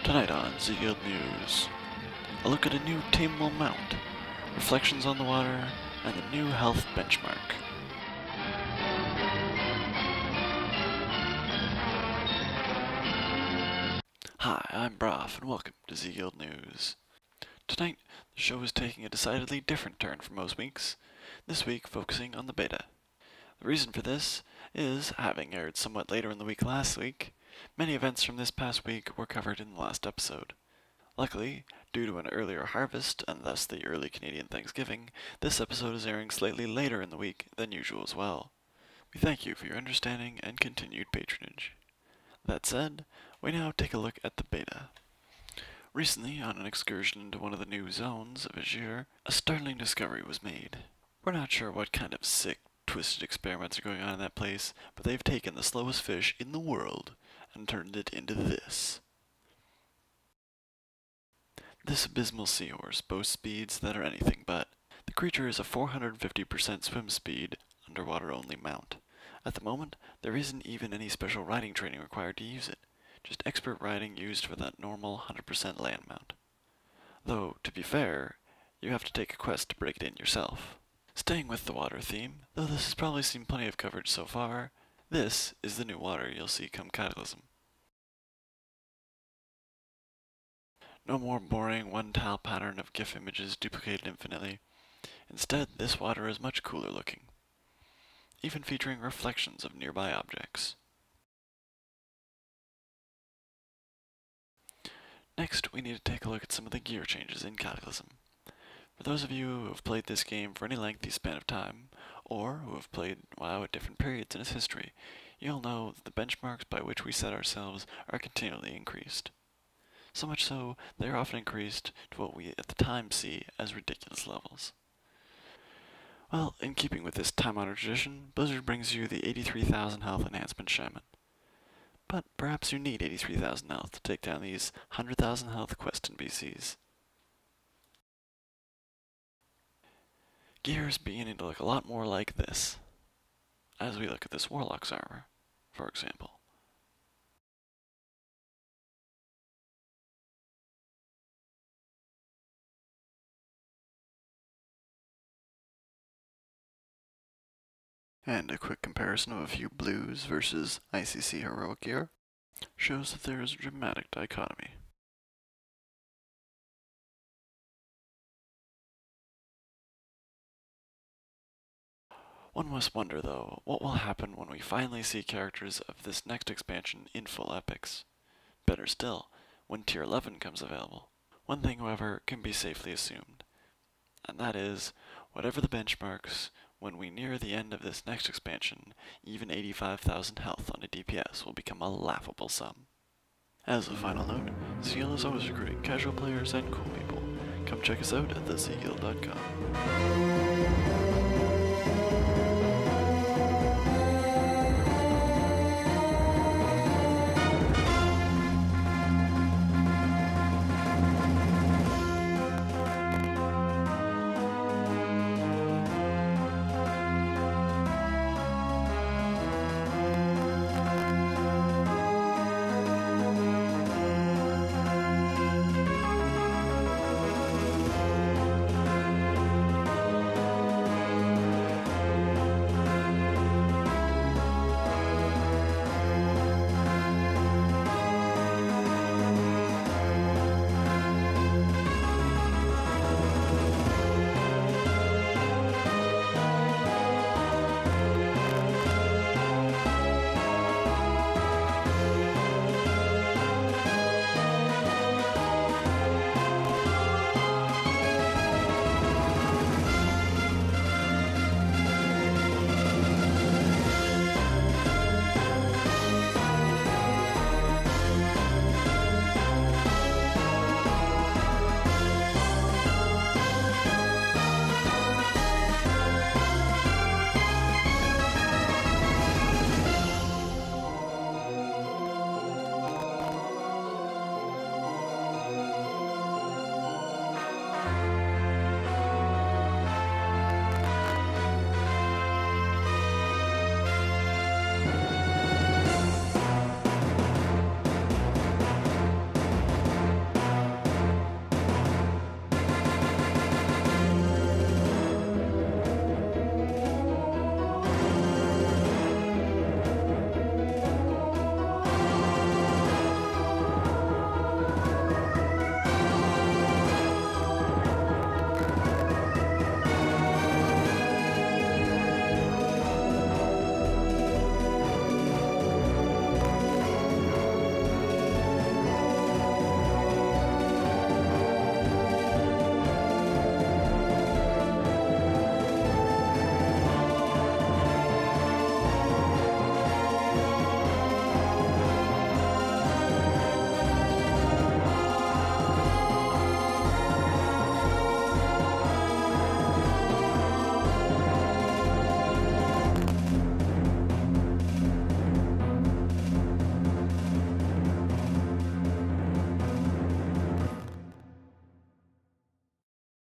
Tonight on ZeGuild News, a look at a new tameable mount, reflections on the water, and the new health benchmark. Hi, I'm Broff, and welcome to ZeGuild News. Tonight, the show is taking a decidedly different turn from most weeks, this week focusing on the beta. The reason for this is, having aired somewhat later in the week last week, many events from this past week were covered in the last episode. Luckily, due to an earlier harvest, and thus the early Canadian Thanksgiving, this episode is airing slightly later in the week than usual as well. We thank you for your understanding and continued patronage. That said, we now take a look at the beta. Recently, on an excursion into one of the new zones of Azure, a startling discovery was made. We're not sure what kind of sick, twisted experiments are going on in that place, but they've taken the slowest fish in the world and turned it into this. This abysmal seahorse boasts speeds that are anything but. The creature is a 450% swim speed, underwater only mount. At the moment, there isn't even any special riding training required to use it, just expert riding used for that normal 100% land mount. Though, to be fair, you have to take a quest to break it in yourself. Staying with the water theme, though this has probably seen plenty of coverage so far, this is the new water you'll see come Cataclysm. No more boring one-tile pattern of GIF images duplicated infinitely. Instead, this water is much cooler looking, even featuring reflections of nearby objects. Next, we need to take a look at some of the gear changes in Cataclysm. For those of you who have played this game for any lengthy span of time, or who have played WoW at different periods in its history, you'll know that the benchmarks by which we set ourselves are continually increased. So much so, they are often increased to what we at the time see as ridiculous levels. Well, in keeping with this time-honored tradition, Blizzard brings you the 83,000 health enhancement shaman. But perhaps you need 83,000 health to take down these 100,000 health quest NPCs. Gear is beginning to look a lot more like this, as we look at this Warlock's armor, for example. And a quick comparison of a few blues versus ICC heroic gear shows that there is a dramatic dichotomy. One must wonder, though, what will happen when we finally see characters of this next expansion in full epics. Better still, when Tier 11 comes available. One thing, however, can be safely assumed, and that is, whatever the benchmarks, when we near the end of this next expansion, even 85,000 health on a DPS will become a laughable sum. As a final note, ZeGuild is always recruiting casual players and cool people. Come check us out at thezeguild.com.